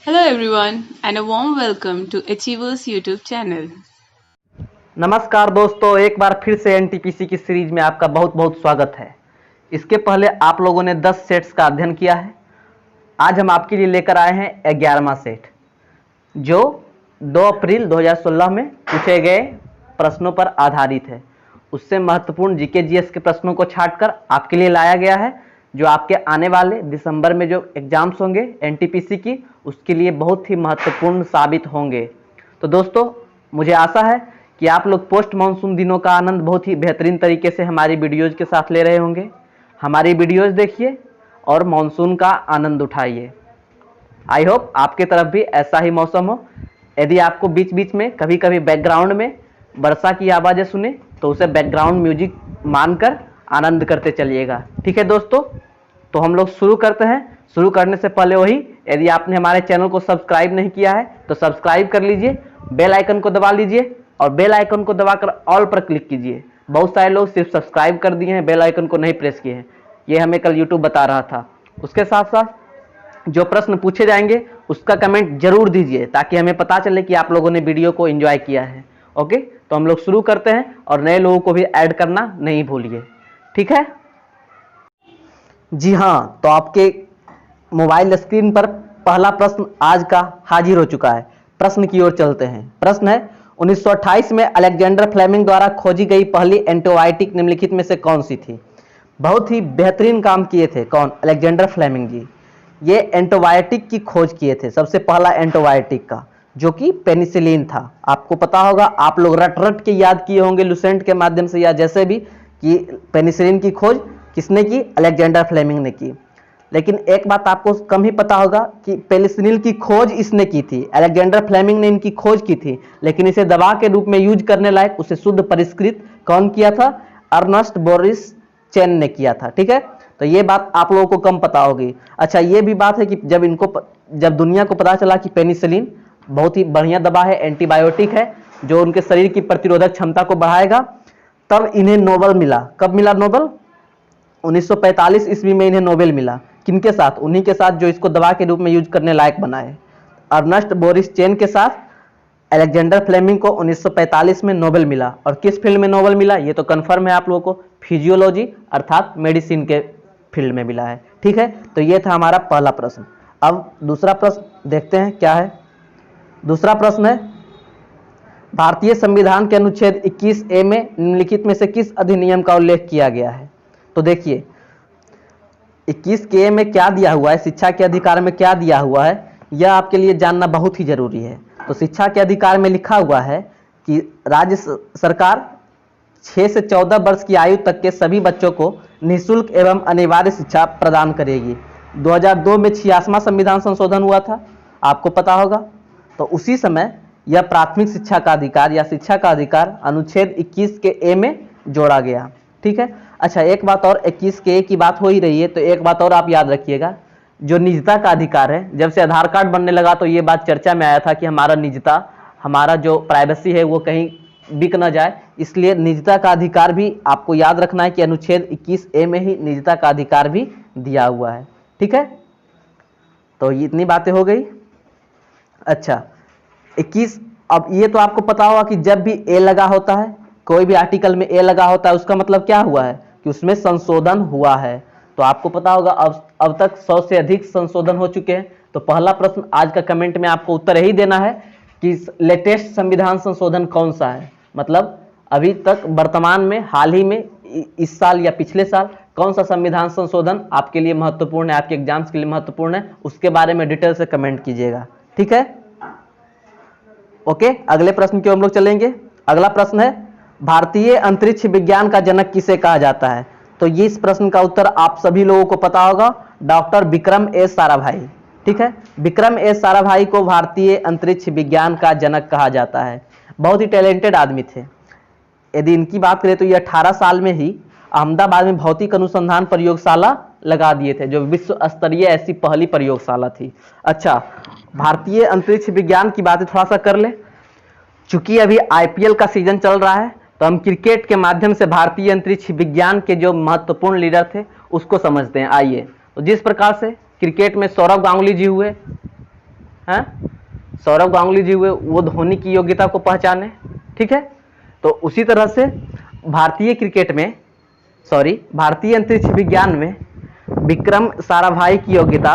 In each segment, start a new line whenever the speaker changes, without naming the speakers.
Hello everyone and a warm welcome to Achievers YouTube channel.
नमस्कार दोस्तों, एक बार फिर से एनटीपीसी की सीरीज में आपका बहुत बहुत स्वागत है। इसके पहले आप लोगों ने 10 सेट्स का अध्ययन किया है। आज हम आपके लिए लेकर आए हैं 11वां सेट, जो 2 अप्रैल 2016 में पूछे गए प्रश्नों पर आधारित है। उससे महत्वपूर्ण जीके जीएस के प्रश्नों को छांटकर आपके लिए लाया गया है, जो आपके आने वाले दिसंबर में जो एग्जाम्स होंगे एनटीपीसी की, उसके लिए बहुत ही महत्वपूर्ण साबित होंगे। तो दोस्तों, मुझे आशा है कि आप लोग पोस्ट मानसून दिनों का आनंद बहुत ही बेहतरीन तरीके से हमारी वीडियोज़ के साथ ले रहे होंगे। हमारी वीडियोज़ देखिए और मानसून का आनंद उठाइए। आई होप आपके तरफ भी ऐसा ही मौसम हो। यदि आपको बीच बीच में कभी कभी बैकग्राउंड में वर्षा की आवाज़ें सुने तो उसे बैकग्राउंड म्यूजिक मानकर आनंद करते चलिएगा। ठीक है दोस्तों, तो हम लोग शुरू करते हैं। शुरू करने से पहले वही, यदि आपने हमारे चैनल को सब्सक्राइब नहीं किया है तो सब्सक्राइब कर लीजिए, बेल आइकन को दबा लीजिए और बेल आइकन को दबाकर ऑल पर क्लिक कीजिए। बहुत सारे लोग सिर्फ सब्सक्राइब कर दिए हैं, बेल आइकन को नहीं प्रेस किए हैं। ये हमें कल यूट्यूब बता रहा था। उसके साथ साथ जो प्रश्न पूछे जाएंगे उसका कमेंट जरूर दीजिए, ताकि हमें पता चले कि आप लोगों ने वीडियो को एंजॉय किया है। ओके, तो हम लोग शुरू करते हैं और नए लोगों को भी ऐड करना नहीं भूलिए। ठीक है जी हाँ, तो आपके मोबाइल स्क्रीन पर पहला प्रश्न आज का हाजिर हो चुका है। प्रश्न की ओर चलते हैं। प्रश्न है, 1928 में अलेक्जेंडर फ्लेमिंग द्वारा खोजी गई पहली एंटीबायोटिक निम्नलिखित में से कौन सी थी? बहुत ही बेहतरीन काम किए थे कौन? अलेक्जेंडर फ्लेमिंग जी। ये एंटीबायोटिक की खोज किए थे, सबसे पहला एंटीबायोटिक का, जो कि पेनिसिलिन था। आपको पता होगा, आप लोग रट रट के याद किए होंगे लुसेंट के माध्यम से या जैसे भी, कि पेनिसिलिन की खोज किसने की? अलेक्जेंडर फ्लेमिंग ने की। लेकिन एक बात आपको कम ही पता होगा कि पेनिसिलिन की खोज इसने की थी, अलेक्जेंडर फ्लेमिंग ने इनकी खोज की थी, लेकिन इसे दवा के रूप में यूज करने लायक उसे शुद्ध परिष्कृत कौन किया था? अर्नस्ट बोरिस चेन ने किया था। ठीक है, तो ये बात आप लोगों को कम पता होगी। अच्छा, ये भी बात है कि जब दुनिया को पता चला कि पेनिसिलिन बहुत ही बढ़िया दवा है, एंटीबायोटिक है, जो उनके शरीर की प्रतिरोधक क्षमता को बढ़ाएगा, तब इन्हें नोबेल मिला। कब मिला नोबेल? 1945 ईस्वी में इन्हें नोबेल मिला। किनके साथ? उन्हीं के साथ जो इसको दवा के रूप में यूज करने लायक बनाए, अर्नस्ट बोरिस चेन के साथ अलेक्जेंडर फ्लेमिंग को 1945 में नोबेल मिला। और किस फील्ड में नोबेल मिला ये तो कंफर्म है आप लोगों को, फिजियोलॉजी अर्थात मेडिसिन के फील्ड में मिला है। ठीक है, तो ये था हमारा पहला प्रश्न। अब दूसरा प्रश्न देखते हैं क्या है। दूसरा प्रश्न है, भारतीय संविधान के अनुच्छेद 21A में निम्नलिखित में से किस अधिनियम का उल्लेख किया गया है? तो देखिए, 21K में क्या दिया हुआ है, शिक्षा के अधिकार में क्या दिया हुआ है, यह आपके लिए जानना बहुत ही जरूरी है। तो शिक्षा के अधिकार में लिखा हुआ है कि राज्य सरकार 6 से 14 वर्ष की आयु तक के सभी बच्चों को निःशुल्क एवं अनिवार्य शिक्षा प्रदान करेगी। 2002 में 86वां संविधान संशोधन हुआ था, आपको पता होगा। तो उसी समय यह प्राथमिक शिक्षा का अधिकार या शिक्षा का अधिकार अनुच्छेद 21K में जोड़ा गया। ठीक है। अच्छा, एक बात और, 21K की बात हो ही रही है तो एक बात और आप याद रखिएगा, जो निजता का अधिकार है, जब से आधार कार्ड बनने लगा तो ये बात चर्चा में आया था कि हमारा निजता, हमारा जो प्राइवेसी है वो कहीं बिक न जाए, इसलिए निजता का अधिकार भी आपको याद रखना है कि अनुच्छेद 21A में ही निजता का अधिकार भी दिया हुआ है। ठीक है, तो ये इतनी बातें हो गई। अच्छा, 21, अब ये तो आपको पता होगा कि जब भी ए लगा होता है, कोई भी आर्टिकल में ए लगा होता है, उसका मतलब क्या हुआ है कि उसमें संशोधन हुआ है। तो आपको पता होगा अब तक 100 से अधिक संशोधन हो चुके हैं। तो पहला प्रश्न आज का कमेंट में आपको उत्तर यही देना है कि लेटेस्ट संविधान संशोधन कौन सा है, मतलब अभी तक वर्तमान में हाल ही में इस साल या पिछले साल कौन सा संविधान संशोधन आपके लिए महत्वपूर्ण है, आपके एग्जाम्स के लिए महत्वपूर्ण है, उसके बारे में डिटेल से कमेंट कीजिएगा। ठीक है, ओके। अगले प्रश्न की ओर हम लोग चलेंगे। अगला प्रश्न है, भारतीय अंतरिक्ष विज्ञान का जनक किसे कहा जाता है? तो ये इस प्रश्न का उत्तर आप सभी लोगों को पता होगा, डॉक्टर विक्रम एस साराभाई। ठीक है, विक्रम एस साराभाई को भारतीय अंतरिक्ष विज्ञान का जनक कहा जाता है। बहुत ही टैलेंटेड आदमी थे। यदि इनकी बात करें तो ये 18 साल में ही अहमदाबाद में भौतिक अनुसंधान प्रयोगशाला लगा दिए थे, जो विश्व स्तरीय ऐसी पहली प्रयोगशाला थी। अच्छा, भारतीय अंतरिक्ष विज्ञान की बातें थोड़ा सा कर ले। चूंकि अभी आईपीएल का सीजन चल रहा है तो हम क्रिकेट के माध्यम से भारतीय अंतरिक्ष विज्ञान के जो महत्वपूर्ण लीडर थे उसको समझते हैं। आइए, तो जिस प्रकार से क्रिकेट में सौरव गांगुली जी हुए, हैं, सौरव गांगुली जी हुए, वो धोनी की योग्यता को पहचाने। ठीक है, तो उसी तरह से भारतीय क्रिकेट में, भारतीय अंतरिक्ष विज्ञान में विक्रम साराभाई की योग्यता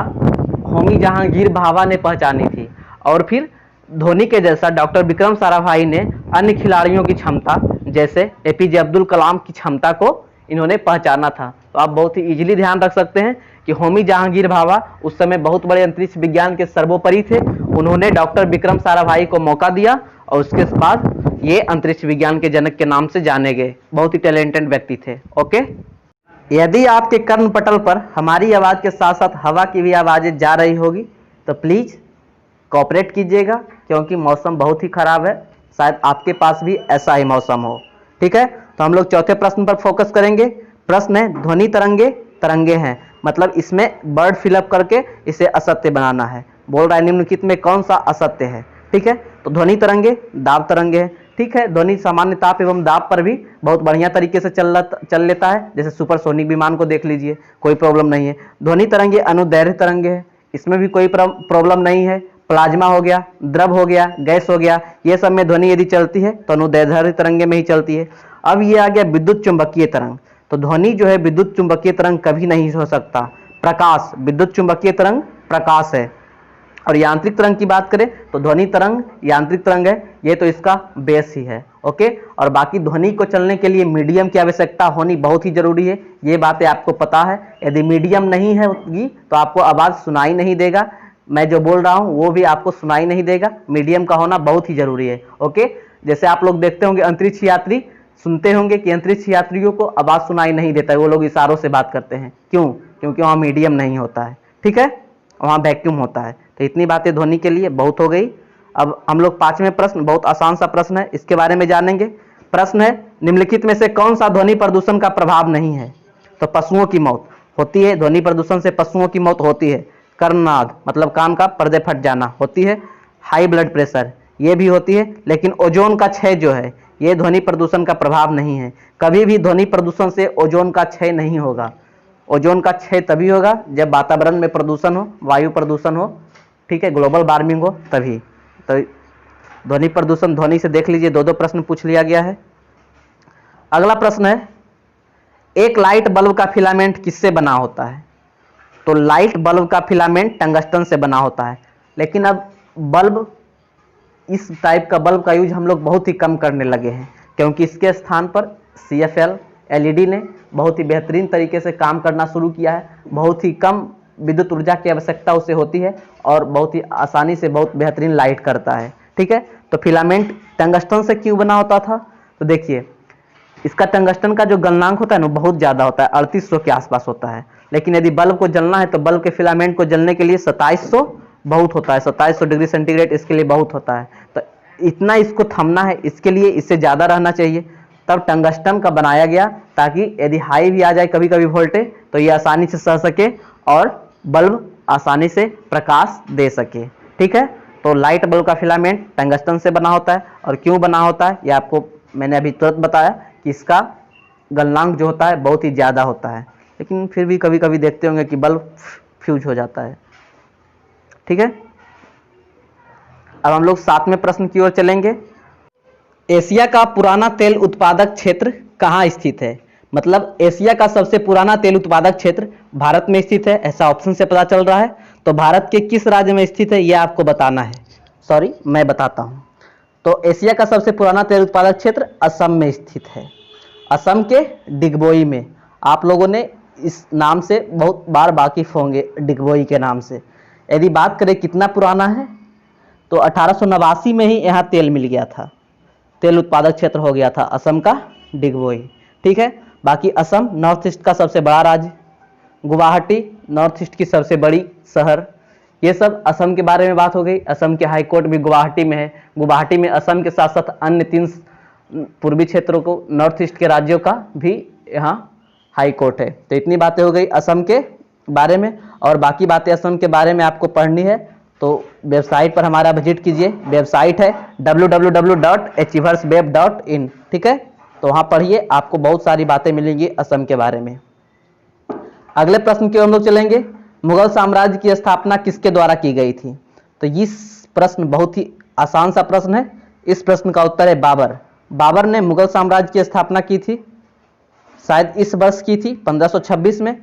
होमी जहांगीर भाभा ने पहचानी थी, और फिर धोनी के जैसा डॉक्टर विक्रम साराभाई ने अन्य खिलाड़ियों की क्षमता जैसे एपीजे अब्दुल कलाम की क्षमता को इन्होंने पहचाना था। तो आप बहुत ही इजीली ध्यान रख सकते हैं कि होमी जहांगीर भाभा उस समय बहुत बड़े अंतरिक्ष विज्ञान के सर्वोपरि थे। उन्होंने डॉक्टर विक्रम साराभाई को मौका दिया और उसके बाद ये अंतरिक्ष विज्ञान के जनक के नाम से जाने गए। बहुत ही टैलेंटेड व्यक्ति थे। ओके, यदि आपके कर्णपटल पर हमारी आवाज़ के साथ साथ हवा की भी आवाज़ें जा रही होगी तो प्लीज़ कोऑपरेट कीजिएगा, क्योंकि मौसम बहुत ही खराब है, शायद आपके पास भी ऐसा ही मौसम हो। ठीक है, तो हम लोग चौथे प्रश्न पर फोकस करेंगे। प्रश्न है, ध्वनि तरंगे तरंगे हैं, मतलब इसमें वर्ड फिलअप करके इसे असत्य बनाना है। बोल रहा है निम्नलिखित में कौन सा असत्य है। ठीक है, तो ध्वनि तरंगे दाब तरंगे हैं। ठीक है, ध्वनि सामान्य ताप एवं दाब पर भी बहुत बढ़िया तरीके से चल लेता है, जैसे सुपरसोनिक विमान को देख लीजिए, कोई प्रॉब्लम नहीं है। ध्वनि तरंगे अनुदैर्घ्य तरंगे हैं, इसमें भी कोई प्रॉब्लम नहीं है। प्लाज्मा हो गया, द्रव हो गया, गैस हो गया, ये सब में ध्वनि यदि चलती है तो अनुदैर्घ्य तरंगे में ही चलती है। अब ये आ गया विद्युत चुंबकीय तरंग, तो ध्वनि जो है विद्युत चुंबकीय तरंग कभी नहीं हो सकता। प्रकाश, विद्युत चुंबकीय तरंग प्रकाश है। और यांत्रिक तरंग की बात करें तो ध्वनि तरंग यांत्रिक तरंग है, ये तो इसका बेस ही है। ओके, और बाकी ध्वनि को चलने के लिए मीडियम की आवश्यकता होनी बहुत ही जरूरी है, ये बातें आपको पता है। यदि मीडियम नहीं है तो आपको आवाज़ सुनाई नहीं देगा, मैं जो बोल रहा हूँ वो भी आपको सुनाई नहीं देगा। मीडियम का होना बहुत ही जरूरी है। ओके, जैसे आप लोग देखते होंगे अंतरिक्ष यात्री, सुनते होंगे कि अंतरिक्ष यात्रियों को आवाज़ सुनाई नहीं देता है, वो लोग इशारों से बात करते हैं। क्यों? क्योंकि वहाँ मीडियम नहीं होता है। ठीक है, वहाँ वैक्यूम होता है। तो इतनी बातें ध्वनि के लिए बहुत हो गई। अब हम लोग पांचवें प्रश्न, बहुत आसान सा प्रश्न है, इसके बारे में जानेंगे। प्रश्न है, निम्नलिखित में से कौन सा ध्वनि प्रदूषण का प्रभाव नहीं है? तो पशुओं की मौत होती है, ध्वनि प्रदूषण से पशुओं की मौत होती है। कर्णनाद मतलब कान का पर्दे फट जाना होती है। हाई ब्लड प्रेशर ये भी होती है, लेकिन ओजोन का क्षय जो है ये ध्वनि प्रदूषण का प्रभाव नहीं है। कभी भी ध्वनि प्रदूषण से ओजोन का क्षय नहीं होगा। ओजोन का क्षय तभी होगा जब वातावरण में प्रदूषण हो, वायु प्रदूषण हो, ठीक है, ग्लोबल वार्मिंग हो, तभी। तो ध्वनि प्रदूषण, ध्वनि से देख लीजिए, दो प्रश्न पूछ लिया गया है। अगला प्रश्न है, एक लाइट बल्ब का फिलामेंट किससे बना होता है? तो लाइट बल्ब का फिलामेंट टंगस्टन से बना होता है। लेकिन अब बल्ब, इस टाइप का बल्ब का यूज हम लोग बहुत ही कम करने लगे हैं, क्योंकि इसके स्थान पर CFL LED ने बहुत ही बेहतरीन तरीके से काम करना शुरू किया है। बहुत ही कम विद्युत ऊर्जा की आवश्यकता उसे होती है और बहुत ही आसानी से बहुत बेहतरीन लाइट करता है। ठीक है, तो फिलामेंट टंगस्टन से क्यों बना होता था? तो देखिए, इसका टंगस्टन का जो गलनांक होता है ना बहुत ज़्यादा होता है, 3800 के आसपास होता है। लेकिन यदि बल्ब को जलना है तो बल्ब के फिलामेंट को जलने के लिए 2700 बहुत होता है, 2700 डिग्री सेंटीग्रेड इसके लिए बहुत होता है। तो इतना इसको थमना है, इसके लिए इससे ज़्यादा रहना चाहिए, तब टंगस्टन का बनाया गया, ताकि यदि हाई भी आ जाए कभी कभी वोल्टेज तो ये आसानी से सह सके और बल्ब आसानी से प्रकाश दे सके। ठीक है, तो लाइट बल्ब का फिलामेंट टंगस्टन से बना होता है। और क्यों बना होता है ये आपको मैंने अभी तुरंत बताया कि इसका गलनांक जो होता है बहुत ही ज़्यादा होता है, लेकिन फिर भी कभी कभी देखते होंगे कि बल्ब फ्यूज हो जाता है। ठीक है, अब हम लोग 7वें प्रश्न की ओर चलेंगे। एशिया का पुराना तेल उत्पादक क्षेत्र कहाँ स्थित है? मतलब एशिया का सबसे पुराना तेल उत्पादक क्षेत्र भारत में स्थित है, ऐसा ऑप्शन से पता चल रहा है। तो भारत के किस राज्य में स्थित है यह आपको बताना है। सॉरी, मैं बताता हूँ। तो एशिया का सबसे पुराना तेल उत्पादक क्षेत्र असम में स्थित है, असम के डिगबोई में। आप लोगों ने इस नाम से बहुत बार वाकिफ होंगे, डिगबोई के नाम से। यदि बात करें कितना पुराना है तो 1889 में ही यहाँ तेल मिल गया था, तेल उत्पादक क्षेत्र हो गया था असम का डिगबोई। ठीक है, बाकी असम नॉर्थ ईस्ट का सबसे बड़ा राज्य, गुवाहाटी नॉर्थ ईस्ट की सबसे बड़ी शहर, ये सब असम के बारे में बात हो गई। असम के हाई कोर्ट भी गुवाहाटी में है। गुवाहाटी में असम के साथ साथ अन्य 3 पूर्वी क्षेत्रों को, नॉर्थ ईस्ट के राज्यों का भी यहाँ हाई कोर्ट है। तो इतनी बातें हो गई असम के बारे में, और बाकी बातें असम के बारे में आपको पढ़नी है तो वेबसाइट पर हमारा विजिट कीजिए। वेबसाइट है www.achieversweb.in। ठीक है, तो वहाँ पढ़िए, आपको बहुत सारी बातें मिलेंगी असम के बारे में। अगले प्रश्न की ओर हम लोग चलेंगे। मुगल साम्राज्य की स्थापना किसके द्वारा की गई थी? तो इस प्रश्न बहुत ही आसान सा प्रश्न है। इस प्रश्न का उत्तर है बाबर। बाबर ने मुगल साम्राज्य की स्थापना की थी, शायद इस वर्ष की थी 1526 में।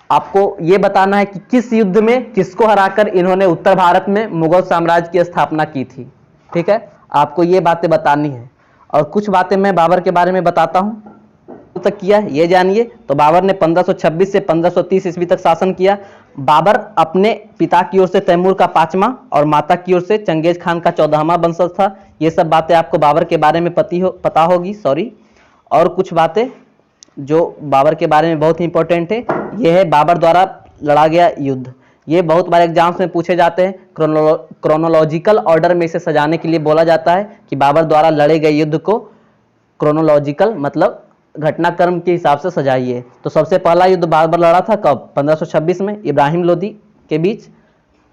आपको यह बताना है कि किस युद्ध में किसको हराकर इन्होंने उत्तर भारत में मुगल साम्राज्य की स्थापना की थी। ठीक है, आपको ये बातें बतानी है। और कुछ बातें मैं बाबर के बारे में बताता हूं तक किया ये जानिए। तो बाबर ने 1526 से 1530 ईस्वी तक शासन किया। बाबर अपने पिता की ओर से तैमूर का 5वां और माता की ओर से चंगेज खान का 14वां वंशज था। ये सब बातें आपको बाबर के बारे में पता होगी। और कुछ बातें जो बाबर के बारे में बहुत ही इंपॉर्टेंट है, यह है बाबर द्वारा लड़ा गया युद्ध। ये बहुत बार एग्जाम्स में पूछे जाते हैं। क्रोनोलॉजिकल ऑर्डर में इसे सजाने के लिए बोला जाता है कि बाबर द्वारा लड़े गए युद्ध को क्रोनोलॉजिकल मतलब घटनाक्रम के हिसाब से सजाइए। तो सबसे पहला युद्ध बाबर लड़ा था कब? 1526 में इब्राहिम लोदी के बीच।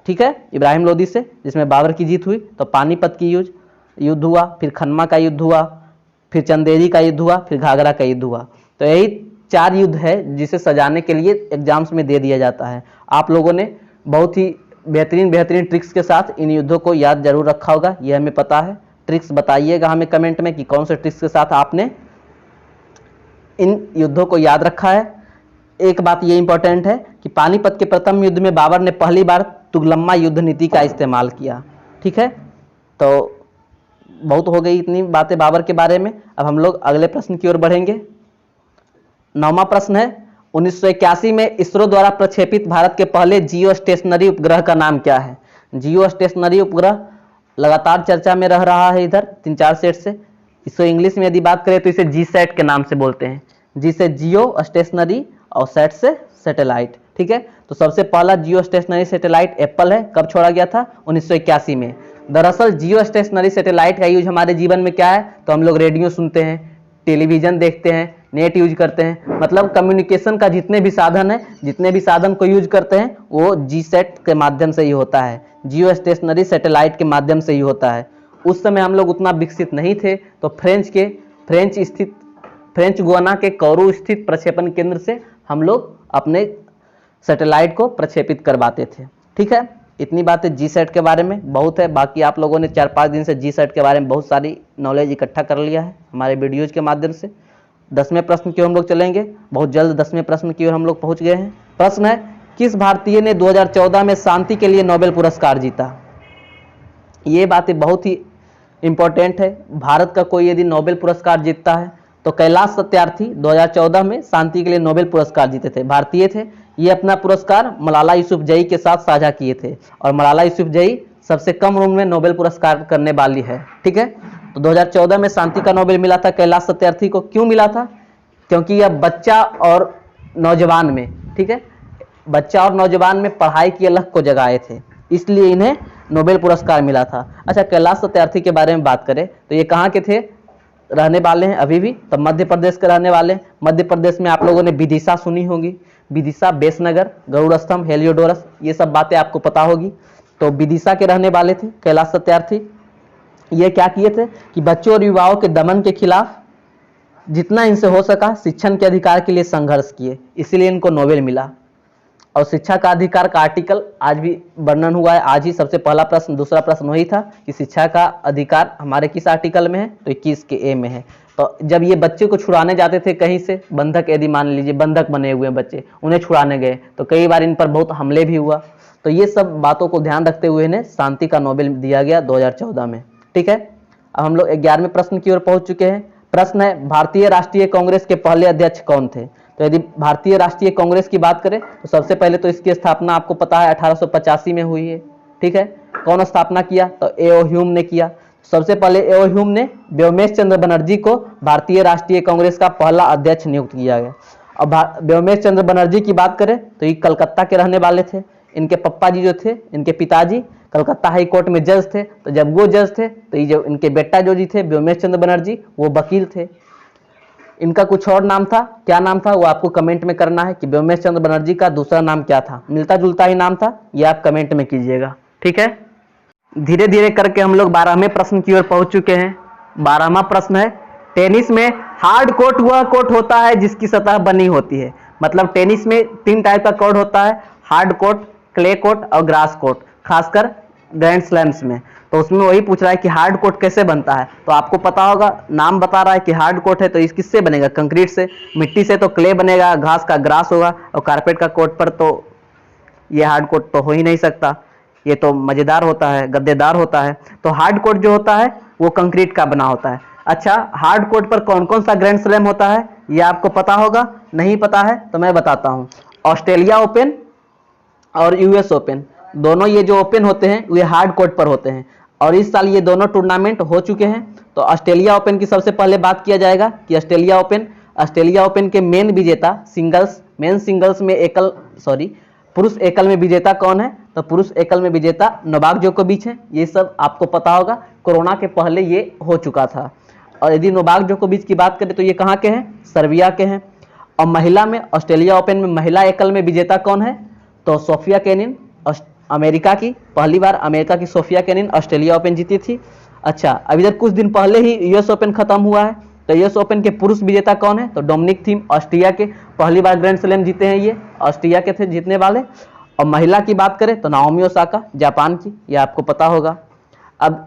ठीक है, इब्राहिम लोदी से, जिसमें बाबर की जीत हुई। तो पानीपत की युद्ध हुआ, फिर खन्मा का युद्ध हुआ, फिर चंदेरी का युद्ध हुआ, फिर घाघरा का युद्ध हुआ। तो यही 4 युद्ध है जिसे सजाने के लिए एग्जाम्स में दे दिया जाता है। आप लोगों ने बहुत ही बेहतरीन ट्रिक्स के साथ इन युद्धों को याद जरूर रखा होगा, यह हमें पता है। ट्रिक्स बताइएगा हमें कमेंट में कि कौन से ट्रिक्स के साथ आपने इन युद्धों को याद रखा है। एक बात ये इंपॉर्टेंट है कि पानीपत के प्रथम युद्ध में बाबर ने पहली बार तुगलम्मा युद्ध नीति का इस्तेमाल किया। ठीक है, तो बहुत हो गई इतनी बातें बाबर के बारे में। अब हम लोग अगले प्रश्न की ओर बढ़ेंगे। 9वां प्रश्न है, 1981 में इसरो द्वारा प्रक्षेपित भारत के पहले जियो स्टेशनरी उपग्रह का नाम क्या है? जियो स्टेशनरी उपग्रह लगातार चर्चा में रह रहा है इधर 3-4 सेट से। इसको इंग्लिश में यदि बात करें तो इसे जी सेट के नाम से बोलते हैं। जी से जियो स्टेशनरी और सेट से सैटेलाइट। ठीक है, तो सबसे पहला जियो स्टेशनरी सैटेलाइट एप्पल है। कब छोड़ा गया था? 1981 में। दरअसल जियो स्टेशनरी सैटेलाइट का यूज हमारे जीवन में क्या है? तो हम लोग रेडियो सुनते हैं, टेलीविजन देखते हैं, नेट यूज करते हैं। मतलब कम्युनिकेशन का जितने भी साधन है, जितने भी साधन को यूज करते हैं वो जी सेट के माध्यम से ही होता है, जियो स्टेशनरी सैटेलाइट के माध्यम से ही होता है। उस समय हम लोग उतना विकसित नहीं थे, तो फ्रेंच गुयाना के कोरू स्थित प्रक्षेपण केंद्र से हम लोग अपने सैटेलाइट को प्रक्षेपित करवाते थे। ठीक है, इतनी बातें जी सेट के बारे में बहुत है। बाकी आप लोगों ने 4-5 दिन से जी सेट के बारे में बहुत सारी नॉलेज इकट्ठा कर लिया है हमारे वीडियोज के माध्यम से। 10वें प्रश्न की ओर हम लोग चलेंगे। बहुत जल्द 10वें प्रश्न की ओर हम लोग पहुंच गए हैं। प्रश्न है, किस भारतीय ने 2014 में शांति के लिए नोबेल पुरस्कार जीता? ये बातें बहुत ही इंपॉर्टेंट है। भारत का कोई यदि नोबेल पुरस्कार जीतता है तो कैलाश सत्यार्थी 2014 में शांति के लिए नोबेल पुरस्कार जीते थे, भारतीय थे। ये अपना पुरस्कार मलाला यूसुफजई के साथ साझा किए थे और मलाला यूसुफजई सबसे कम उम्र में नोबेल पुरस्कार करने वाली है। ठीक है, तो 2014 में शांति का नोबेल मिला था कैलाश सत्यार्थी को। क्यों मिला था? क्योंकि यह बच्चा और नौजवान में, ठीक है, बच्चा और नौजवान में पढ़ाई की अलख को जगाए थे, इसलिए इन्हें नोबेल पुरस्कार मिला था। अच्छा, कैलाश सत्यार्थी के बारे में बात करें तो ये कहाँ के थे, रहने वाले हैं अभी भी? तो मध्य प्रदेश के रहने वाले हैं। मध्य प्रदेश में आप लोगों ने विदिशा सुनी होगी, विदिशा, बेसनगर, गरुड़ स्तंभ, हेलियोडोरस, ये सब बातें आपको पता होगी। तो विदिशा के रहने वाले थे कैलाश सत्यार्थी। ये क्या किए थे कि बच्चों और युवाओं के दमन के खिलाफ जितना इनसे हो सका शिक्षण के अधिकार के लिए संघर्ष किए, इसीलिए इनको नोबेल मिला। और शिक्षा का अधिकार का आर्टिकल आज भी वर्णन हुआ है। आज ही सबसे पहला प्रश्न, दूसरा प्रश्न वही था कि शिक्षा का अधिकार हमारे किस आर्टिकल में है? तो 21 के ए में है। तो जब ये बच्चे को छुड़ाने जाते थे कहीं से, बंधक, यदि मान लीजिए बंधक बने हुए बच्चे, उन्हें छुड़ाने गए तो कई बार इन पर बहुत हमले भी हुआ। तो ये सब बातों को ध्यान रखते हुए इन्हें शांति का नोबेल दिया गया 2014 में। ठीक है, अब हम लोग 11वें प्रश्न की ओर पहुंच चुके हैं। प्रश्न है, भारतीय राष्ट्रीय कांग्रेस के पहले अध्यक्ष कौन थे? तो यदि भारतीय राष्ट्रीय कांग्रेस की बात करें तो सबसे पहले तो इसकी स्थापना आपको पता है 1885 में हुई है। ठीक है, कौन स्थापना किया? तो एओ ह्यूम ने किया। सबसे पहले एओ ह्यूम ने व्योमेश चंद्र बनर्जी को भारतीय राष्ट्रीय कांग्रेस का पहला अध्यक्ष नियुक्त किया गया। अब व्योमेश चंद्र बनर्जी की बात करें तो ये कलकत्ता के रहने वाले थे। इनके पप्पा जी जो थे, इनके पिताजी कलकत्ता हाई कोर्ट में जज थे। तो जब वो जज थे तो ये जो इनके बेटा जो जी थे व्योमेश चंद्र बनर्जी, वो वकील थे। इनका कुछ और नाम था, क्या नाम था वो आपको कमेंट में करना है कि व्योमेश चंद्र बनर्जी का दूसरा नाम क्या था। मिलता जुलता ही नाम था, ये आप कमेंट में कीजिएगा। ठीक है, धीरे धीरे करके हम लोग 12वें प्रश्न की ओर पहुंच चुके हैं। 12वां प्रश्न है, टेनिस में हार्ड कोर्ट वह कोर्ट होता है जिसकी सतह बनी होती है। मतलब टेनिस में 3 टाइप का कोर्ट होता है, हार्ड कोर्ट, क्ले कोर्ट और ग्रास कोर्ट। खासकर ग्रैंड स्लैम्स में, तो उसमें वही पूछ रहा है कि हार्ड कोर्ट कैसे बनता है। तो आपको पता होगा, नाम बता रहा है कि हार्ड कोर्ट है, तो इस किससे बनेगा? कंक्रीट से। मिट्टी से तो क्ले बनेगा, घास का ग्रास होगा, और कारपेट का कोर्ट पर तो ये हार्ड कोर्ट तो हो ही नहीं सकता, ये तो मजेदार होता है, गद्देदार होता है। तो हार्ड कोर्ट जो होता है वो कंक्रीट का बना होता है। अच्छा, हार्ड कोर्ट पर कौन कौन सा ग्रैंड स्लैम होता है ये आपको पता होगा? नहीं पता है तो मैं बताता हूँ। ऑस्ट्रेलिया ओपन और यूएस ओपन, दोनों ये जो ओपन होते हैं वे हार्ड कोर्ट पर होते हैं, और इस साल ये दोनों टूर्नामेंट हो चुके हैं। तो ऑस्ट्रेलिया ओपन की सबसे पहले बात किया जाएगा कि ऑस्ट्रेलिया ओपन के मेन विजेता मेन सिंगल्स में पुरुष एकल में विजेता कौन है? तो पुरुष एकल में विजेता नोवाक जोकोविच है। ये सब आपको पता होगा, कोरोना के पहले ये हो चुका था। और यदि नोवाक जोकोविच की बात करें तो ये कहाँ के हैं? सर्बिया के हैं। और महिला में ऑस्ट्रेलिया ओपन में महिला एकल में विजेता कौन है? तो सोफिया केनिन, अमेरिका की, पहली बार अमेरिका की सोफिया केनिन ऑस्ट्रेलिया ओपन जीती थी। अच्छा, अब इधर कुछ दिन पहले ही यूएस ओपन खत्म हुआ है, तो यूएस ओपन के पुरुष विजेता कौन है? तो डोमिनिक थीम, ऑस्ट्रिया के, पहली बार ग्रैंड स्लैम जीते हैं, ये ऑस्ट्रिया के थे जीतने वाले। और महिला की बात करें तो नाओमी ओसाका, जापान की, ये आपको पता होगा। अब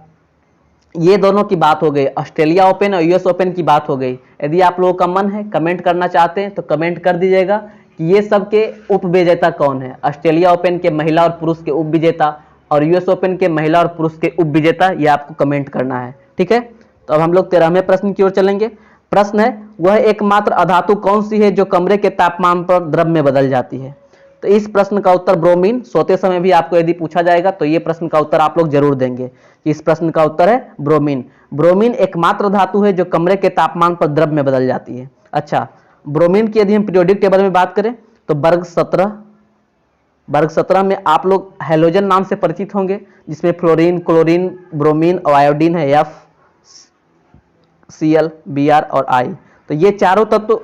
ये दोनों की बात हो गई, ऑस्ट्रेलिया ओपन और यूएस ओपन की बात हो गई। यदि आप लोगों का मन है कमेंट करना चाहते हैं तो कमेंट कर दीजिएगा कि ये सब के उप विजेता कौन है। ऑस्ट्रेलिया ओपन के महिला और पुरुष के उप विजेता और यूएस ओपन के महिला और पुरुष के उप विजेता, ये आपको कमेंट करना है, ठीक है। तो अब हम लोग 13वें प्रश्न की ओर चलेंगे। प्रश्न है, वह एकमात्र अधातु कौन सी है जो कमरे के तापमान पर द्रव में बदल जाती है? तो इस प्रश्न का उत्तर ब्रोमीन। सोते समय भी आपको यदि पूछा जाएगा तो ये प्रश्न का उत्तर आप लोग जरूर देंगे। इस प्रश्न का उत्तर है ब्रोमीन। ब्रोमीन एकमात्र धातु है जो कमरे के तापमान पर द्रव में बदल जाती है। अच्छा, ब्रोमीन की यदि हम पीरियोडिक टेबल में बात करें तो वर्ग 17 में आप लोग हैलोजन नाम से परिचित होंगे, जिसमें फ्लोरीन, क्लोरीन, ब्रोमीन और आयोडीन है, F, Cl, Br और I। तो ये चारों तत्व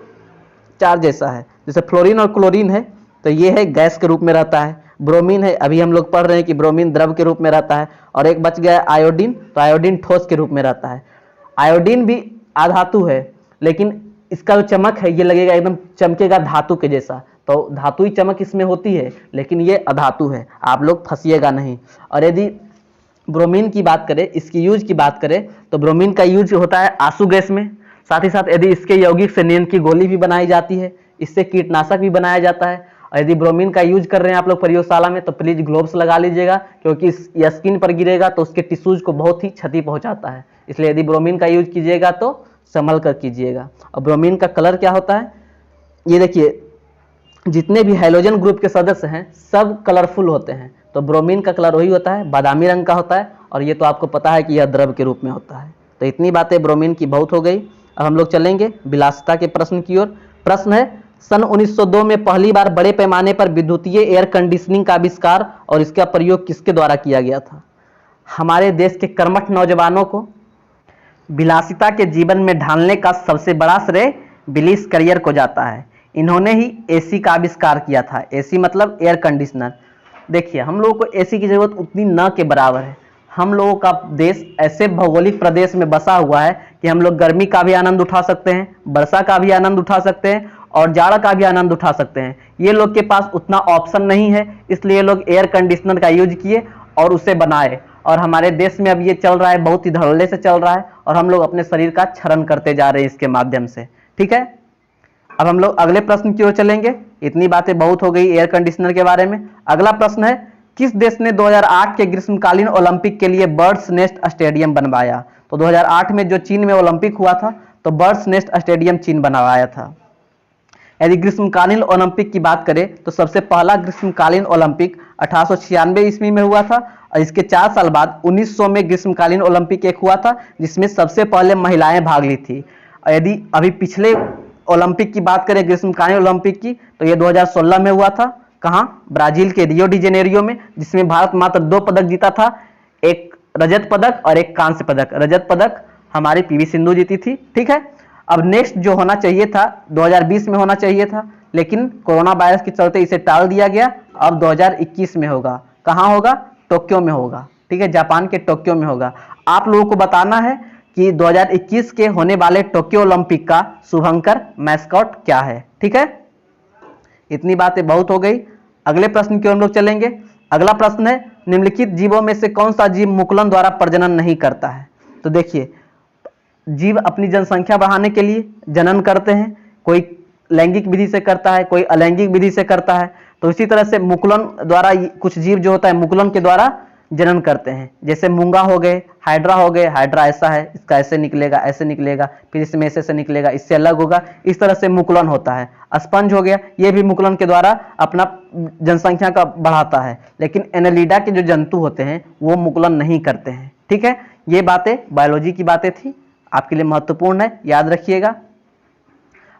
चार जैसा है। जैसे फ्लोरीन और क्लोरीन है तो ये है गैस के रूप में रहता है, ब्रोमीन है, अभी हम लोग पढ़ रहे हैं कि ब्रोमीन द्रव के रूप में रहता है, और एक बच गया आयोडीन, तो आयोडीन ठोस के रूप में रहता है। आयोडीन भी अधातु है, लेकिन इसका जो चमक है ये लगेगा एकदम चमकेगा धातु के जैसा, तो धातु ही चमक इसमें होती है, लेकिन ये अधातु है, आप लोग फंसिएगा नहीं। और यदि ब्रोमीन की बात करें, इसकी यूज की बात करें तो ब्रोमीन का यूज होता है आंसू गैस में। साथ ही साथ यदि इसके यौगिक से नींद की गोली भी बनाई जाती है, इससे कीटनाशक भी बनाया जाता है। और यदि ब्रोमीन का यूज कर रहे हैं आप लोग प्रयोगशाला में तो प्लीज ग्लोव्स लगा लीजिएगा, क्योंकि ये स्किन पर गिरेगा तो उसके टिश्यूज को बहुत ही क्षति पहुंचाता है। इसलिए यदि ब्रोमीन का यूज कीजिएगा तो संभल कर कीजिएगा। और ब्रोमीन का कलर क्या होता है, ये देखिए, जितने भी हाइड्रोजन ग्रुप के सदस्य हैं सब कलरफुल होते हैं, तो ब्रोमीन का कलर वही होता है, बादामी रंग का होता है, और ये तो आपको पता है कि यह द्रव के रूप में होता है। तो इतनी बातें ब्रोमीन की बहुत हो गई। अब हम लोग चलेंगे विलासिता के प्रश्न की ओर। प्रश्न है, सन 1902 में पहली बार बड़े पैमाने पर विद्युतीय एयर कंडीशनिंग का आविष्कार और इसका प्रयोग किसके द्वारा किया गया था? हमारे देश के कर्मठ नौजवानों को विलासिता के जीवन में ढालने का सबसे बड़ा श्रेय विलिस करियर को जाता है। इन्होंने ही एसी का आविष्कार किया था। एसी मतलब एयर कंडीशनर। देखिए, हम लोगों को एसी की जरूरत उतनी न के बराबर है। हम लोगों का देश ऐसे भौगोलिक प्रदेश में बसा हुआ है कि हम लोग गर्मी का भी आनंद उठा सकते हैं, वर्षा का भी आनंद उठा सकते हैं, और जाड़ा का भी आनंद उठा सकते हैं। ये लोग के पास उतना ऑप्शन नहीं है, इसलिए लोग एयर कंडीशनर का यूज किए और उसे बनाए। और हमारे देश में अब ये चल रहा है, बहुत ही धड़ल्ले से चल रहा है, और हम लोग अपने शरीर का क्षरण करते जा रहे हैं इसके माध्यम से। ठीक है, अब हम लोग अगले प्रश्न की ओर चलेंगे। इतनी बातें बहुत हो गई एयर कंडीशनर के बारे में। अगला प्रश्न है, किस देश ने 2008 के ग्रीष्मकालीन ओलंपिक के लिए बर्ड्स नेस्ट स्टेडियम बनवाया? तो 2008 में जो चीन में ओलंपिक हुआ था तो बर्ड्स नेस्ट स्टेडियम चीन बनवाया था। यदि ग्रीष्मकालीन ओलंपिक की बात करें तो सबसे पहला ग्रीष्मकालीन ओलंपिक 1896 ईस्वी में हुआ था, और इसके 4 साल बाद 1900 में ग्रीष्मकालीन ओलंपिक एक हुआ था, जिसमें सबसे पहले महिलाएं भाग ली थी। और यदि अभी पिछले ओलंपिक की बात करें ग्रीष्मकालीन ओलंपिक की, तो ये 2016 में हुआ था। कहाँ? ब्राजील के रियो डी जेनेरियो में, जिसमें भारत मात्र 2 पदक जीता था, एक रजत पदक और एक कांस्य पदक। रजत पदक हमारी पीवी सिंधु जीती थी। ठीक है, अब नेक्स्ट जो होना चाहिए था 2020 में होना चाहिए था, लेकिन कोरोना वायरस के चलते इसे टाल दिया गया। अब 2021 में होगा। कहाँ होगा? टोक्यो में होगा। ठीक है, जापान के टोक्यो में होगा। आप लोगों को बताना है कि 2021 के होने वाले टोक्यो ओलंपिक का शुभंकर मैस्कॉट क्या है। ठीक है, इतनी बातें बहुत हो गई। अगले प्रश्न की ओर हम लोग चलेंगे। अगला प्रश्न है, निम्नलिखित जीवों में से कौन सा जीव मुकुलन द्वारा प्रजनन नहीं करता है? तो देखिए, जीव अपनी जनसंख्या बढ़ाने के लिए जनन करते हैं, कोई लैंगिक विधि से करता है, कोई अलैंगिक विधि से करता है। तो इसी तरह से मुकुलन द्वारा कुछ जीव जो होता है मुकुलन के द्वारा जनन करते हैं, जैसे मूंगा हो गए, हाइड्रा हो गए। हाइड्रा ऐसा है, इसका ऐसे निकलेगा, ऐसे निकलेगा, फिर इसमें ऐसे से निकलेगा, इससे अलग होगा। इस तरह से मुकुलन होता है। स्पंज हो गया, ये भी मुकुलन के द्वारा अपना जनसंख्या का बढ़ाता है। लेकिन एनेलिडा के जो जंतु होते हैं वो मुकुलन नहीं करते हैं। ठीक है, ये बातें बायोलॉजी की बातें थी, आपके लिए महत्वपूर्ण है, याद रखिएगा।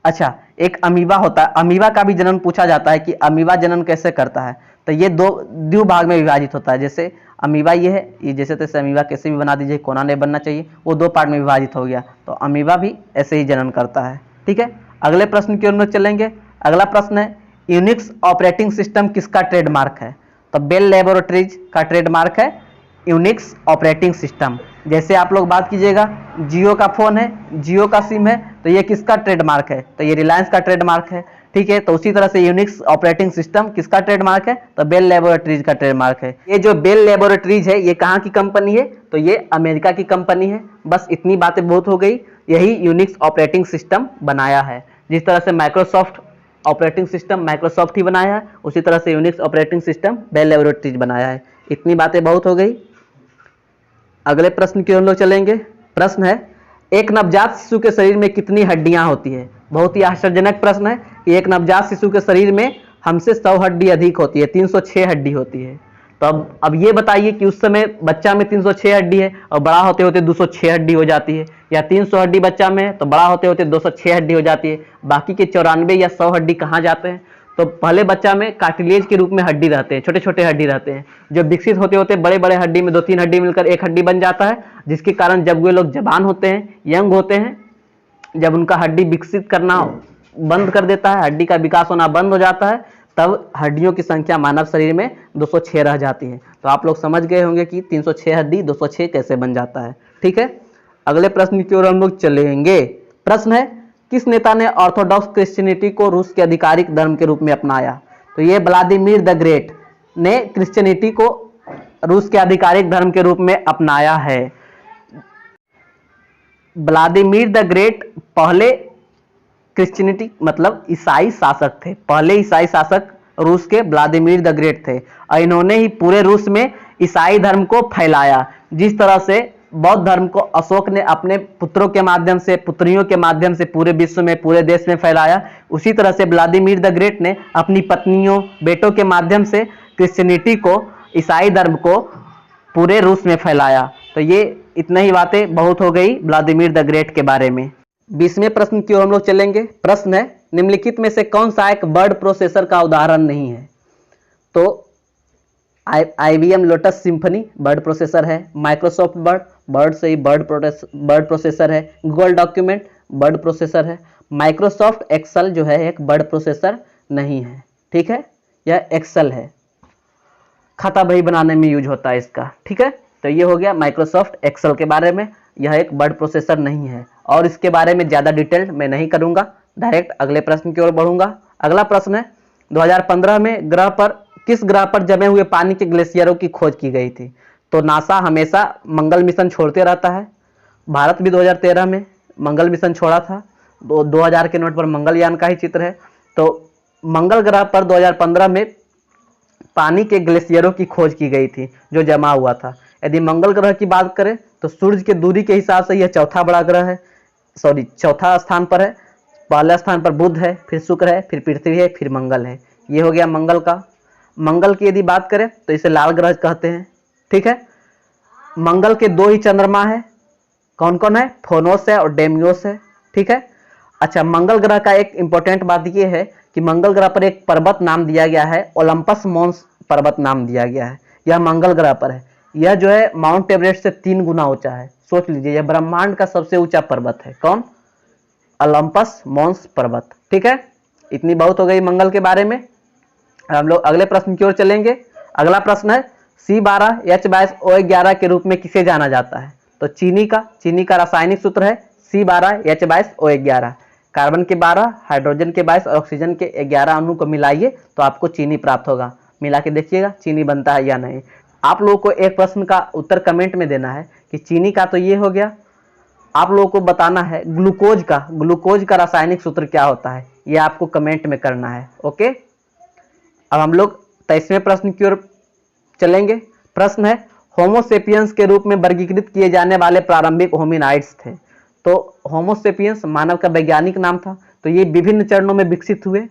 अच्छा, एक अमीबा होता है, अमीबा का भी जनन पूछा जाता है कि अमीबा जनन कैसे करता है। तो ये दो भाग में विभाजित होता है। जैसे अमीबा ये है, ये जैसे तैसे अमीबा कैसे भी बना दीजिए, कोना नहीं बनना चाहिए, वो दो पार्ट में विभाजित हो गया। तो अमीबा भी ऐसे ही जनन करता है। ठीक है, अगले प्रश्न की ओर में चलेंगे। अगला प्रश्न है, यूनिक्स ऑपरेटिंग सिस्टम किसका ट्रेडमार्क है? तो बेल लैबोरेटरीज का ट्रेडमार्क है यूनिक्स ऑपरेटिंग सिस्टम। जैसे आप लोग बात कीजिएगा, जियो का फोन है, जियो का सिम है, तो ये किसका ट्रेडमार्क है? तो ये रिलायंस का ट्रेडमार्क है। ठीक है, तो उसी तरह से यूनिक्स ऑपरेटिंग सिस्टम किसका ट्रेडमार्क है? तो बेल लैबोरेटरीज का ट्रेडमार्क है। ये जो बेल लैबोरेटरीज है ये कहाँ की कंपनी है? तो ये अमेरिका की कंपनी है। बस इतनी बातें बहुत हो गई, यही यूनिक्स ऑपरेटिंग सिस्टम बनाया है। जिस तरह से माइक्रोसॉफ्ट ऑपरेटिंग सिस्टम माइक्रोसॉफ्ट ही बनाया है, उसी तरह से Unix operating system Bell laboratories बनाया है। इतनी बातें बहुत हो गई। अगले प्रश्न की ओर हम लोग चलेंगे। प्रश्न है, एक नवजात शिशु के शरीर में कितनी हड्डियां होती है? बहुत ही आश्चर्यजनक प्रश्न है कि एक नवजात शिशु के शरीर में हमसे 100 हड्डी अधिक होती है, 306 हड्डी होती है। तो अब ये बताइए कि उस समय बच्चा में 306 हड्डी है और बड़ा होते होते 206 हड्डी हो जाती है, या 300 हड्डी बच्चा में तो बड़ा होते होते 206 हड्डी हो जाती है। बाकी के 94 या 100 हड्डी कहाँ जाते हैं? तो पहले बच्चा में कार्टिलेज के रूप में हड्डी रहते हैं, छोटे छोटे हड्डी रहते हैं। जो विकसित होते होते बड़े बड़े हड्डी में 2-3 हड्डी मिलकर एक हड्डी बन जाता है, जिसके कारण जब वे लोग जवान होते हैं, यंग होते हैं, जब उनका हड्डी विकसित करना बंद कर देता है, हड्डी का विकास होना बंद हो जाता है, तब हड्डियों की संख्या मानव शरीर में 206 रह जाती है। तो आप लोग समझ गए होंगे कि 306 हड्डी 206 कैसे बन जाता है। ठीक है, अगले प्रश्न की ओर हम लोग चलेंगे। प्रश्न है, किस नेता ने ऑर्थोडॉक्स क्रिश्चियनिटी को रूस के आधिकारिक धर्म के रूप में अपनाया? तो ये व्लादिमीर द ग्रेट ने क्रिश्चियनिटी को रूस के आधिकारिक धर्म के रूप में अपनाया है। व्लादिमीर द ग्रेट पहले क्रिश्चियनिटी मतलब ईसाई शासक थे, पहले ईसाई शासक रूस के व्लादिमीर द ग्रेट थे, और इन्होंने ही पूरे रूस में ईसाई धर्म को फैलाया। जिस तरह से बौद्ध धर्म को अशोक ने अपने पुत्रों के माध्यम से, पुत्रियों के माध्यम से पूरे विश्व में, पूरे देश में फैलाया, उसी तरह से व्लादिमीर द ग्रेट ने अपनी पत्नियों, बेटों के माध्यम से क्रिश्चियनिटी को, ईसाई धर्म को पूरे रूस में फैलाया। तो ये इतनी ही बातें बहुत हो गई व्लादिमीर द ग्रेट के बारे में। 20वें प्रश्न की ओर हम लोग चलेंगे। प्रश्न है, निम्नलिखित में से कौन सा एक वर्ड प्रोसेसर का उदाहरण नहीं है? तो IBM lotus symphony word processor है, माइक्रोसॉफ्ट वर्ड से ही वर्ड प्रोसेसर है, गूगल डॉक्यूमेंट वर्ड प्रोसेसर है, माइक्रोसॉफ्ट एक्सेल जो है एक वर्ड प्रोसेसर नहीं है। ठीक है, यह एक्सेल है, खाता बही बनाने में यूज होता है इसका। ठीक है, तो ये हो गया माइक्रोसॉफ्ट एक्सेल के बारे में, यह एक वर्ड प्रोसेसर नहीं है। और इसके बारे में ज़्यादा डिटेल मैं नहीं करूँगा, डायरेक्ट अगले प्रश्न की ओर बढ़ूंगा। अगला प्रश्न है, 2015 में किस ग्रह पर जमे हुए पानी के ग्लेशियरों की खोज की गई थी? तो नासा हमेशा मंगल मिशन छोड़ते रहता है। भारत भी 2013 में मंगल मिशन छोड़ा था, 2000 के नोट पर मंगलयान का ही चित्र है। तो मंगल ग्रह पर 2015 में पानी के ग्लेशियरों की खोज की गई थी जो जमा हुआ था। यदि मंगल ग्रह की बात करें तो सूर्य की दूरी के हिसाब से यह चौथा बड़ा ग्रह है, चौथा स्थान पर है। पहले स्थान पर बुध है, फिर शुक्र है, फिर पृथ्वी है, फिर मंगल है। ये हो गया मंगल का। मंगल की यदि बात करें तो इसे लाल ग्रह कहते हैं। ठीक है, मंगल के 2 ही चंद्रमा है, कौन कौन है? फोनोस है और डेमियोस है। ठीक है, अच्छा, मंगल ग्रह का एक इंपॉर्टेंट बात यह है कि मंगल ग्रह पर एक पर्वत नाम दिया गया है, ओलंपस मोन्स पर्वत नाम दिया गया है, यह मंगल ग्रह पर है। यह जो है माउंट एवरेस्ट से 3 गुना ऊंचा है। सोच लीजिए, यह ब्रह्मांड का सबसे ऊंचा पर्वत है। कौन? ओलंपस मोन्स पर्वत। ठीक है, इतनी बहुत हो गई मंगल के बारे में। हम लोग अगले प्रश्न की ओर चलेंगे। अगला प्रश्न है, C12H22O11 के रूप में किसे जाना जाता है? तो चीनी का रासायनिक सूत्र है C12H22O11। कार्बन के 12, हाइड्रोजन के 22 और ऑक्सीजन के 11 अणु को मिलाइए तो आपको चीनी प्राप्त होगा। मिला के देखिएगा चीनी बनता है या नहीं। आप लोगों को एक प्रश्न का उत्तर कमेंट में देना है कि चीनी का तो ये हो गया, आप लोगों को बताना है ग्लूकोज का रासायनिक सूत्र क्या होता है, ये आपको कमेंट में करना है। ओके, अब हम लोग 23वें प्रश्न की ओर चलेंगे। प्रश्न है, होमोसेपियंस के रूप में वर्गीकृत किए जाने वाले प्रारंभिक होमिनाइड्स थे। तो होमोसेपियंस मानव का वैज्ञानिक नाम था। तो ये विभिन्न चरणों में विकसित हुए।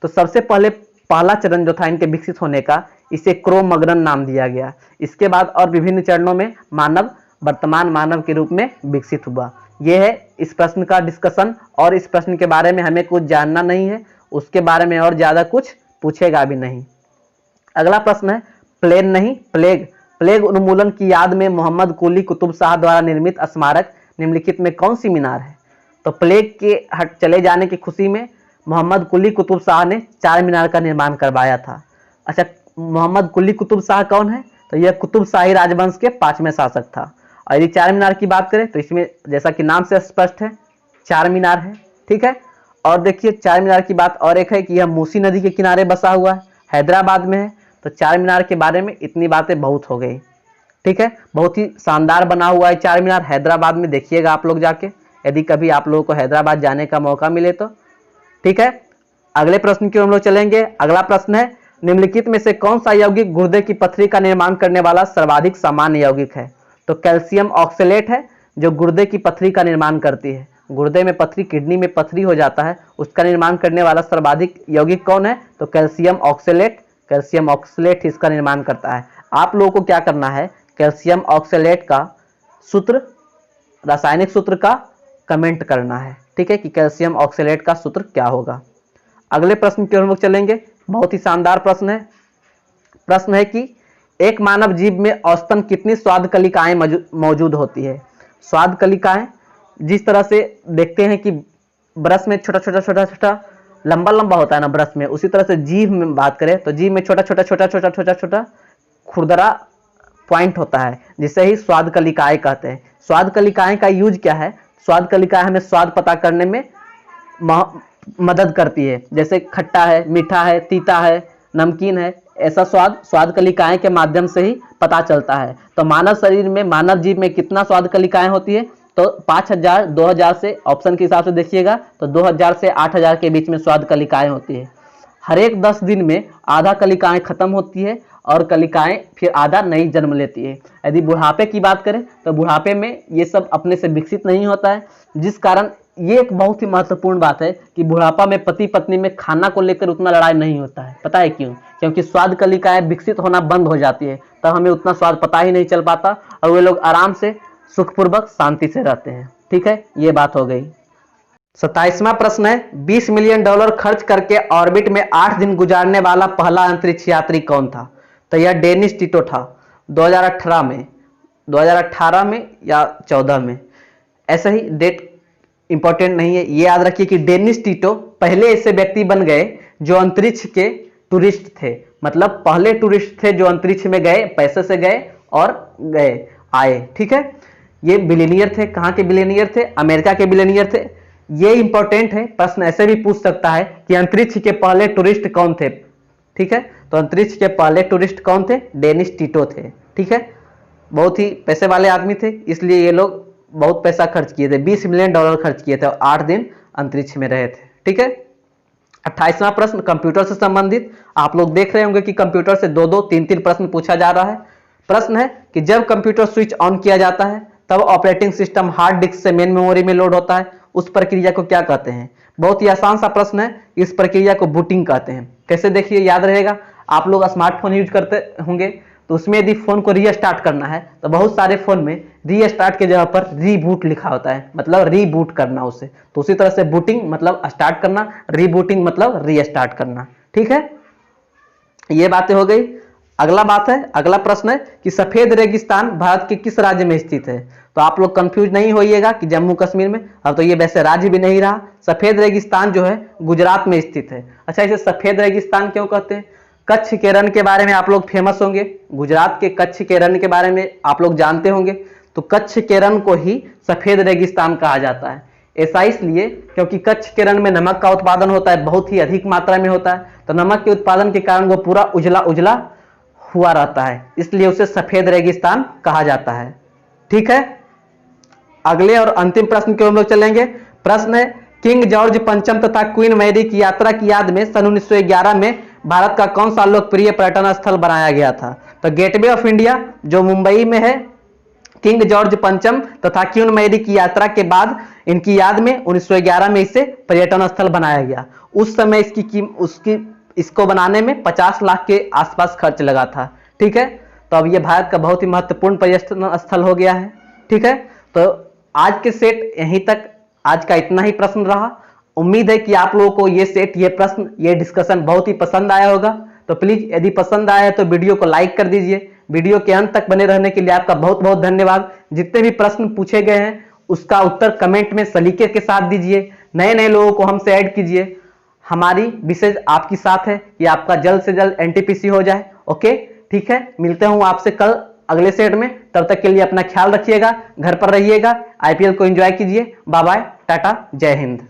तो सबसे पहले पहला चरण जो था इनके विकसित होने का, इसे क्रो-मैग्नन नाम दिया गया। इसके बाद और विभिन्न चरणों में मानव वर्तमान मानव के रूप में विकसित हुआ। यह है इस प्रश्न का डिस्कशन, और इस प्रश्न के बारे में हमें कुछ जानना नहीं है, उसके बारे में और ज्यादा कुछ पूछेगा भी नहीं। अगला प्रश्न है, प्लेन नहीं प्लेग उन्मूलन की याद में मोहम्मद कुली कुतुब शाह द्वारा निर्मित स्मारक निम्नलिखित में कौन सी मीनार है। तो प्लेग के हट चले जाने की खुशी में मोहम्मद कुली कुतुब शाह ने 4 मीनार का निर्माण करवाया था। अच्छा, मोहम्मद कुली कुतुब शाह कौन है? तो यह कुतुब शाही राजवंश के 5वें शासक था। और यदि 4 मीनार की बात करें तो इसमें जैसा कि नाम से स्पष्ट है 4 मीनार है। ठीक है, और देखिए 4 मीनार की बात और एक है कि यह मूसी नदी के किनारे बसा हुआ है, हैदराबाद में है। तो 4 मीनार के बारे में इतनी बातें बहुत हो गई। ठीक है, बहुत ही शानदार बना हुआ है 4 मीनार, हैदराबाद में देखिएगा आप लोग जाके, यदि कभी आप लोगों को हैदराबाद जाने का मौका मिले तो। ठीक है, अगले प्रश्न की ओर हम लोग चलेंगे। अगला प्रश्न है, निम्नलिखित में से कौन सा यौगिक गुर्दे की पथरी का निर्माण करने वाला सर्वाधिक सामान्य यौगिक है। तो कैल्शियम ऑक्सलेट है जो गुर्दे की पथरी का निर्माण करती है। गुर्दे में पथरी, किडनी में पथरी हो जाता है, उसका निर्माण करने वाला सर्वाधिक यौगिक कौन है? तो कैल्शियम ऑक्सलेट इसका निर्माण करता है। आप लोगों को क्या करना है, कैल्शियम ऑक्सलेट का सूत्र, रासायनिक सूत्र का कमेंट करना है। ठीक है, कि कैल्शियम ऑक्सलेट का सूत्र क्या होगा। अगले प्रश्न की ओर हम लोग चलेंगे। बहुत ही शानदार प्रश्न है। प्रश्न है कि एक मानव जीव में औसतन कितनी स्वाद कलिकाएं मौजूद होती है। स्वाद कलिकाएं जिस तरह से देखते हैं कि ब्रश में छोटा लंबा होता है ना ब्रश में, उसी तरह से जीभ में बात करें तो जीभ में छोटा खुरदरा पॉइंट होता है, जिसे ही स्वाद कलिकाएं कहते हैं। स्वाद कलिकाएं का यूज क्या है? स्वाद कलिकाएं हमें स्वाद पता करने में मदद करती है, जैसे खट्टा है, मीठा है, तीता है, नमकीन है, ऐसा स्वाद कलिकाएं के माध्यम से ही पता चलता है। तो मानव शरीर में, मानव जीव में कितना स्वाद कलिकाएं होती है? तो 5000, 2000 से, ऑप्शन के हिसाब से देखिएगा तो 2000 से 8000 के बीच में स्वाद कलिकाएं होती है। हर एक 10 दिन में आधा कलिकाएं खत्म होती है और कलिकाएं फिर आधा नई जन्म लेती है। यदि बुढ़ापे की बात करें तो बुढ़ापे में ये सब अपने से विकसित नहीं होता है, जिस कारण ये एक बहुत ही महत्वपूर्ण बात है कि बुढ़ापा में पति पत्नी में खाना को लेकर उतना लड़ाई नहीं होता है। पता है क्यों? क्योंकि स्वाद कलिकाएं विकसित होना बंद हो जाती है, तब हमें उतना स्वाद पता ही नहीं चल पाता और वे लोग आराम से सुखपूर्वक शांति से रहते हैं। ठीक है, ये बात हो गई। 27वां प्रश्न है, $20 मिलियन खर्च करके ऑर्बिट में 8 दिन गुजारने वाला पहला अंतरिक्ष यात्री कौन था। तो यह डेनिस टिटो था। 2018 में या 14 में, ऐसा ही डेट इंपॉर्टेंट नहीं है, ये याद रखिए कि डेनिस टिटो पहले ऐसे व्यक्ति बन गए जो अंतरिक्ष के टूरिस्ट थे। मतलब पहले टूरिस्ट थे जो अंतरिक्ष में गए, पैसे से गए और आए। ठीक है, ये बिलियनियर थे। कहाँ के बिलियनियर थे? अमेरिका के बिलियनियर थे। ये इंपॉर्टेंट है, प्रश्न ऐसे भी पूछ सकता है कि अंतरिक्ष के पहले टूरिस्ट कौन थे। ठीक है, तो अंतरिक्ष के पहले टूरिस्ट कौन थे? डेनिस टिटो थे। ठीक है, बहुत ही पैसे वाले आदमी थे, इसलिए ये लोग बहुत पैसा खर्च किए थे, $20 मिलियन खर्च किए थे और 8 दिन अंतरिक्ष में रहे थे। ठीक है, 28वां प्रश्न कंप्यूटर से संबंधित। आप लोग देख रहे होंगे कि कंप्यूटर से 2-2, 3-3 प्रश्न पूछा जा रहा है। प्रश्न है कि जब कंप्यूटर स्विच ऑन किया जाता है तब ऑपरेटिंग सिस्टम हार्ड डिस्क से मेन मेमोरी में लोड होता है, उस प्रक्रिया को क्या कहते हैं। बहुत ही आसान सा प्रश्न है, इस प्रक्रिया को बूटिंग कहते हैं। कैसे? देखिए, याद रहेगा, आप लोग स्मार्टफोन यूज करते होंगे तो उसमें यदि फोन को रीस्टार्ट करना है तो बहुत सारे फोन में रीस्टार्ट के जगह पर रीबूट लिखा होता है, मतलब रीबूट करना उसे। तो उसी तरह से बूटिंग मतलब स्टार्ट करना, रीबूटिंग मतलब रीस्टार्ट करना। ठीक है, ये बातें हो गई। अगला प्रश्न है कि सफेद रेगिस्तान भारत के किस राज्य में स्थित है। तो आप लोग कंफ्यूज नहीं होइएगा कि जम्मू कश्मीर में, अब तो ये वैसे राज्य भी नहीं रहा। सफेद रेगिस्तान जो है गुजरात में स्थित है। अच्छा, इसे सफेद रेगिस्तान क्यों कहते हैं? कच्छ के रण के बारे में आप लोग फेमस होंगे, गुजरात के कच्छ के रण के बारे में आप लोग जानते होंगे। तो कच्छ के रण को ही सफेद रेगिस्तान कहा जाता है। ऐसा इसलिए क्योंकि कच्छ के रण में नमक का उत्पादन होता है, बहुत ही अधिक मात्रा में होता है। तो नमक के उत्पादन के कारण वो पूरा उजला उजला हुआ रहता है, इसलिए उसे सफेद रेगिस्तान कहा जाता है। ठीक है, अगले और अंतिम प्रश्न की ओर हम लोग चलेंगे। प्रश्न है, किंग जॉर्ज पंचम तथा क्वीन मैरी की यात्रा की याद में सन 1911 में भारत का कौन सा लोकप्रिय पर्यटन स्थल बनाया गया था? तो गेटवे ऑफ इंडिया जो मुंबई में है, किंग जॉर्ज पंचम तथा क्वीन मैरी की यात्रा के बाद इनकी याद में 1911 में इसे पर्यटन स्थल बनाया गया। उस समय इसको बनाने में 50 लाख के आसपास खर्च लगा था। ठीक है, तो अब ये भारत का बहुत ही महत्वपूर्ण पर्यटन स्थल हो गया है। ठीक है, तो आज के सेट यहीं तक, आज का इतना ही प्रश्न रहा। उम्मीद है कि आप लोगों को ये सेट, ये प्रश्न, ये डिस्कशन बहुत ही पसंद आया होगा। तो प्लीज यदि पसंद आया है तो वीडियो को लाइक कर दीजिए। वीडियो के अंत तक बने रहने के लिए आपका बहुत बहुत धन्यवाद। जितने भी प्रश्न पूछे गए हैं उसका उत्तर कमेंट में सलीके के साथ दीजिए। नए नए लोगों को हमसे ऐड कीजिए। हमारी विशेष आपकी साथ है कि आपका जल्द से जल्द एनटीपीसी हो जाए। ओके, ठीक है, मिलते हूं आपसे कल अगले सेट में। तब तक के लिए अपना ख्याल रखिएगा, घर पर रहिएगा, आईपीएल को एंजॉय कीजिए। बाय बाय, टाटा, जय हिंद।